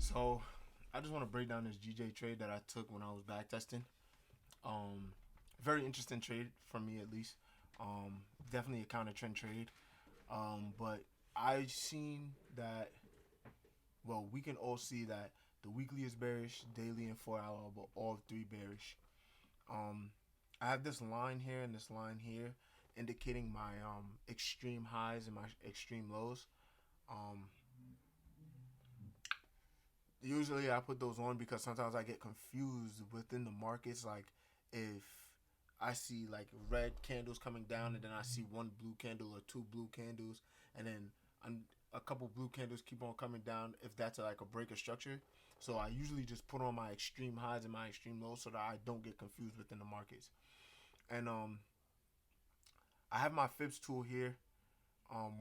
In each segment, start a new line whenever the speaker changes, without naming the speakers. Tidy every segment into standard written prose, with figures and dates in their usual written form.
So I just want to break down this GJ trade that I took when I was backtesting. Um, Very interesting trade for me at least. Definitely a counter trend trade. But I seen that. Well, we can all see that the weekly is bearish, daily and 4 hour, but all three bearish. Um, I have this line here and this line here, indicating my extreme highs and my extreme lows. Um, Usually I put those on because sometimes I get confused within the markets. Like if I see like red candles coming down and then I see one blue candle or two blue candles and then a couple blue candles keep on coming down, if that's like a break of structure. So I usually just put on my extreme highs and my extreme lows so that I don't get confused within the markets. And I have my Fibs tool here,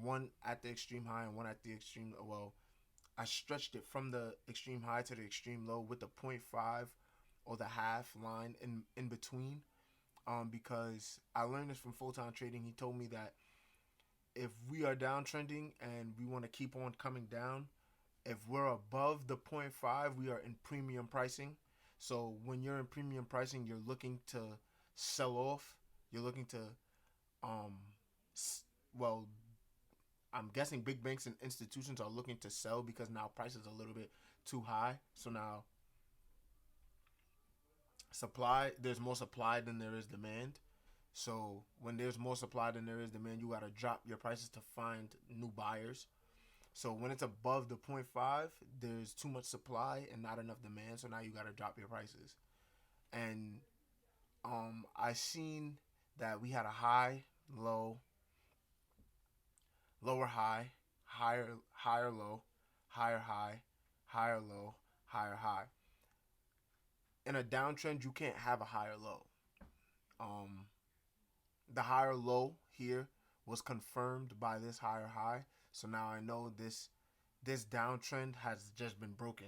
one at the extreme high and one at the extreme, well, I stretched it from the extreme high to the extreme low with the point 0.5 or the half line in between. Because I learned this from full time trading. He told me that if we are downtrending and we want to keep on coming down, if we're above the point 0.5, we are in premium pricing. So when you're in premium pricing, you're looking to sell off. You're looking to, um, well, I'm guessing big banks and institutions are looking to sell because now price is a little bit too high. So now there's more supply than there is demand. So when there's more supply than there is demand, you gotta drop your prices to find new buyers. So when it's above the point 0.5, there's too much supply and not enough demand. So now you gotta drop your prices. And I seen that we had a high, low, lower high, higher low, higher high, higher low, higher high. In a downtrend, you can't have a higher low. Um, the higher low here was confirmed by this higher high. So now I know this downtrend has just been broken,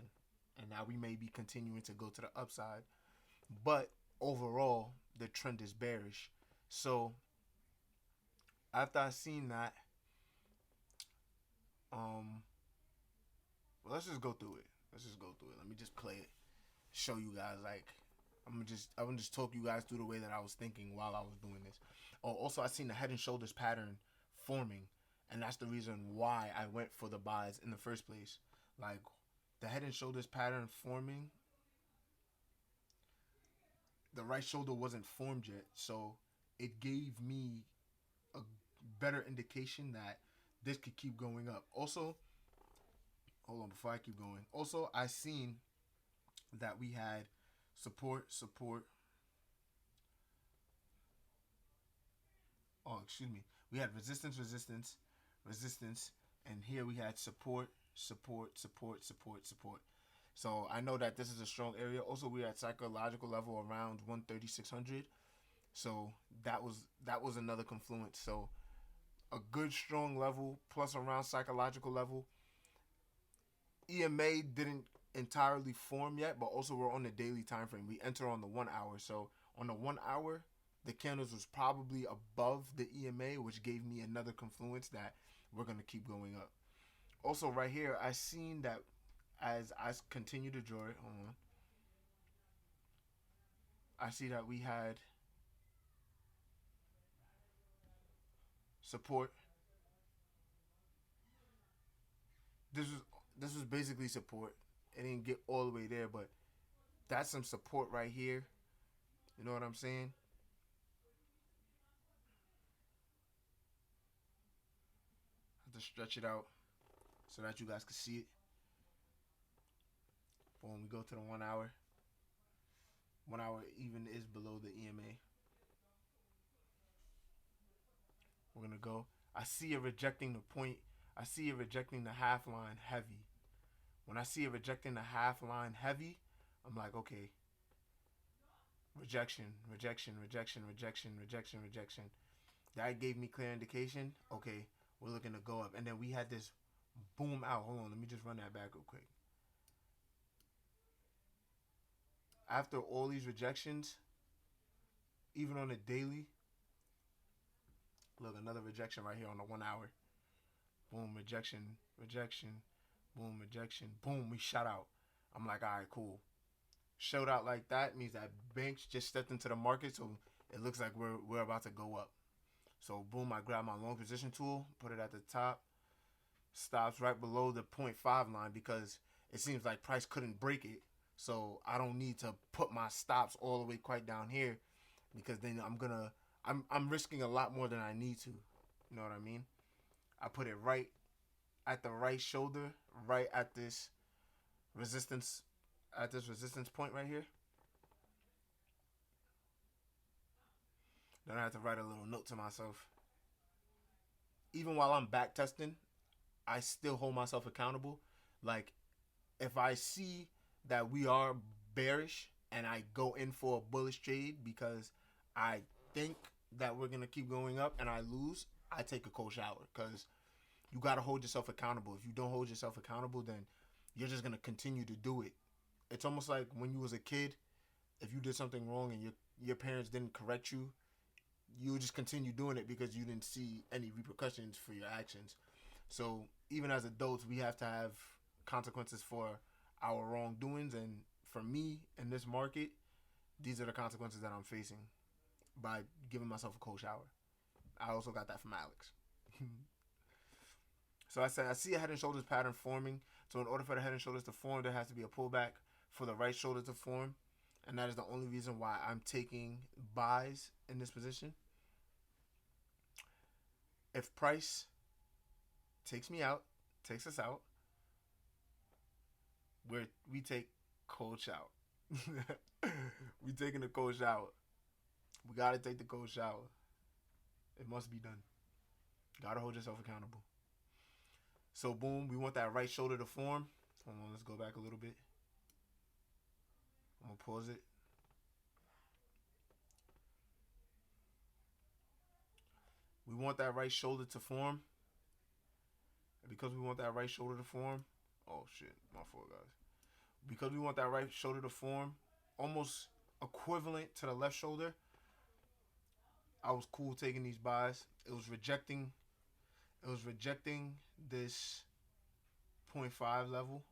and now we may be continuing to go to the upside. But overall, the trend is bearish. So after I seen that, um, well, let's just go through it. Let's just go through it. Let me just play it, show you guys like I'm gonna just talk you guys through the way that I was thinking while I was doing this. Oh, also I seen the head and shoulders pattern forming, and that's the reason why I went for the buys in the first place. Like the head and shoulders pattern forming, the right shoulder wasn't formed yet, so it gave me a better indication that this could keep going up. Also, hold on before I keep going. Also, I seen that we had support. Oh, excuse me. We had resistance, and here we had support. So I know that this is a strong area. Also, we had psychological level around 13600. So that was another confluence. So a good strong level plus around psychological level. EMA didn't entirely form yet, but also we're on the daily time frame. We enter on the 1 hour. So on the 1 hour, the candles was probably above the EMA, which gave me another confluence that we're gonna keep going up. Also, right here, I seen that as I continue to draw it. Hold on. I see that we had support. This was this was basically support. It didn't get all the way there, but that's some support right here. You know what I'm saying? I have to stretch it out so that you guys can see it. But when we go to the 1 hour, 1 hour even is below the EMA. We're gonna go. I see it rejecting the point. I see it rejecting the half line heavy. When I see it rejecting the half line heavy, I'm like, okay, rejection. That gave me clear indication. Okay, we're looking to go up. And then we had this boom out. Hold on, let me just run that back real quick. After all these rejections, even on the daily, look, another rejection right here on the 1 hour. Boom, rejection, boom, rejection, boom, we shot out. I'm like, all right, cool. Showed out like that means that banks just stepped into the market, so it looks like we're about to go up. So boom, I grab my long position tool, put it at the top, stops right below the point 0.5 line because it seems like price couldn't break it. So I don't need to put my stops all the way quite down here because then I'm risking a lot more than I need to. You know what I mean? I put it right at the right shoulder, right resistance at this resistance point right here. Then I have to write a little note to myself. Even while I'm back testing, I still hold myself accountable. Like if I see that we are bearish and I go in for a bullish trade because I think that we're gonna keep going up and I lose, I take a cold shower because you gotta hold yourself accountable. If you don't hold yourself accountable, then you're just gonna continue to do it. It's almost like when you was a kid, if you did something wrong and your parents didn't correct you, you would just continue doing it because you didn't see any repercussions for your actions. So even as adults, we have to have consequences for our wrongdoings. And for me in this market, these are the consequences that I'm facing by giving myself a cold shower. I also got that from Alex. So I said I see a head and shoulders pattern forming. So in order for the head and shoulders to form, there has to be a pullback for the right shoulder to form. And that is the only reason why I'm taking buys in this position. If price takes me out, takes us out, we take cold shower. We taking a cold shower. We gotta take the cold shower. It must be done. Gotta hold yourself accountable. So boom, we want that right shoulder to form. Hold on, let's go back a little bit. I'm gonna pause it. We want that right shoulder to form. And because we want that right shoulder to form, oh shit, my fault, guys. Because we want that right shoulder to form, almost equivalent to the left shoulder, I was cool taking these buys. It was rejecting this point 0.5 level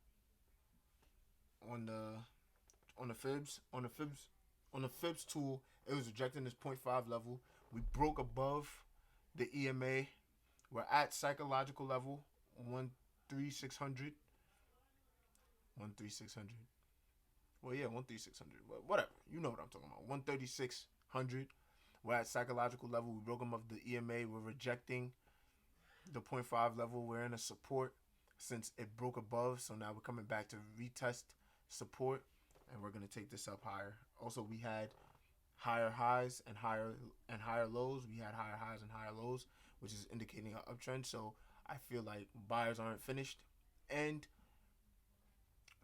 on the fibs tool. It was rejecting this point 0.5 level. We broke above the EMA. We're at psychological level 13600. 13600. Well, yeah, 13600. Whatever. You know what I'm talking about. 13600. We're at psychological level. We broke them of the EMA. We're rejecting the point 0.5 level. We're in a support since it broke above. So now we're coming back to retest support, and we're gonna take this up higher. Also, we had higher highs and higher lows. We had higher highs and higher lows, which is indicating an uptrend. So I feel like buyers aren't finished. And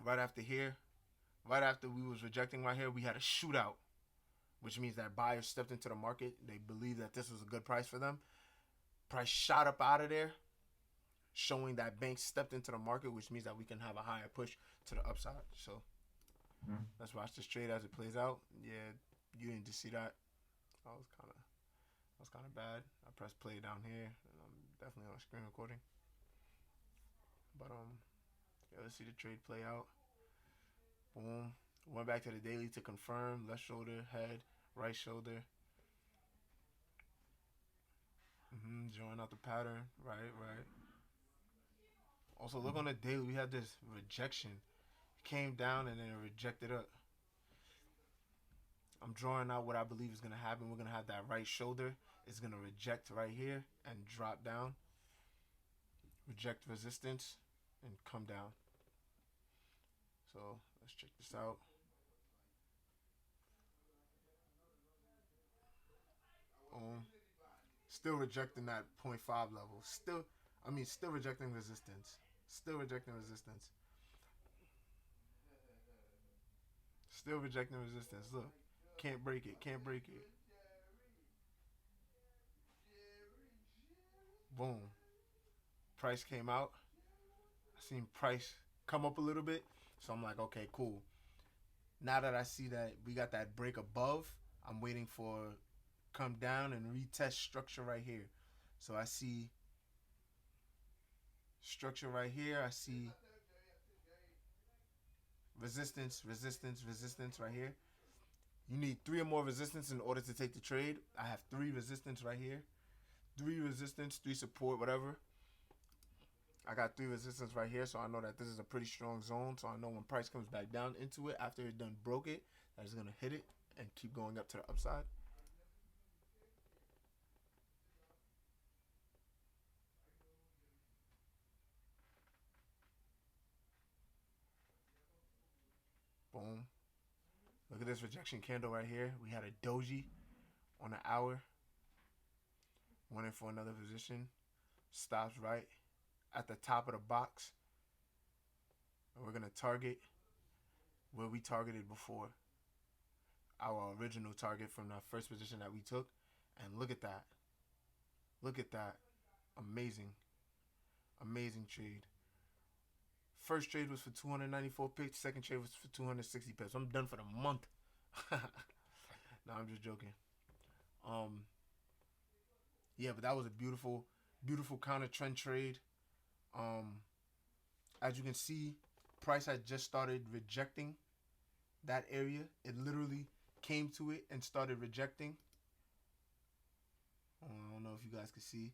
right after here, right after we was rejecting right here, we had a shootout, which means that buyers stepped into the market. They believed that this was a good price for them. Price shot up out of there, showing that banks stepped into the market, which means that we can have a higher push to the upside. So let's watch this trade as it plays out. Yeah, you didn't just see that. That was kind of bad. I pressed play down here, and I'm definitely on screen recording. But yeah, let's see the trade play out. Boom. Went back to the daily to confirm. Left shoulder, head, right shoulder. Drawing out the pattern. Right. Also, look on the daily. We had this rejection. It came down and then it rejected up. I'm drawing out what I believe is going to happen. We're going to have that right shoulder. It's going to reject right here and drop down. Reject resistance and come down. So let's check this out. Still rejecting that point 0.5 level. Still rejecting resistance. Still rejecting resistance. Still rejecting resistance. Look, can't break it. Can't break it. Boom. Price came out. I seen price come up a little bit. So I'm like, okay, cool. Now that I see that we got that break above, I'm waiting for come down and retest structure right here. So I see structure right here. I see resistance, resistance, resistance right here. You need 3 or more resistance in order to take the trade. I have 3 resistance right here. 3 resistance, 3 support, whatever. I got 3 resistance right here, so I know that this is a pretty strong zone. So I know when price comes back down into it after it done broke it, that it's gonna hit it and keep going up to the upside. Boom. Look at this rejection candle right here. We had a doji on the hour. Went in for another position. Stops right at the top of the box. And we're gonna target where we targeted before. Our original target from the first position that we took. And look at that. Look at that. Amazing. Amazing trade. First trade was for 294 pips. Second trade was for 260 pips. I'm done for the month. No, I'm just joking. Yeah, but that was a beautiful, beautiful counter trend trade. As you can see, price had just started rejecting that area. It literally came to it and started rejecting. I don't know if you guys can see.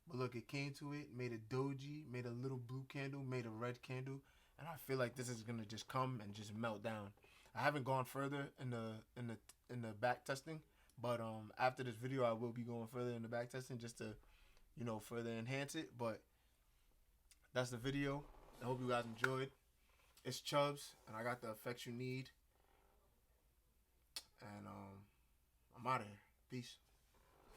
But look, it came to it, made a doji, made a little blue candle, made a red candle, and I feel like this is gonna just come and just melt down. I haven't gone further in the back testing, but after this video I will be going further in the back testing just to, further enhance it. But that's the video. I hope you guys enjoyed. It's Chubbs, and I got the effects you need. And I'm out of here. Peace.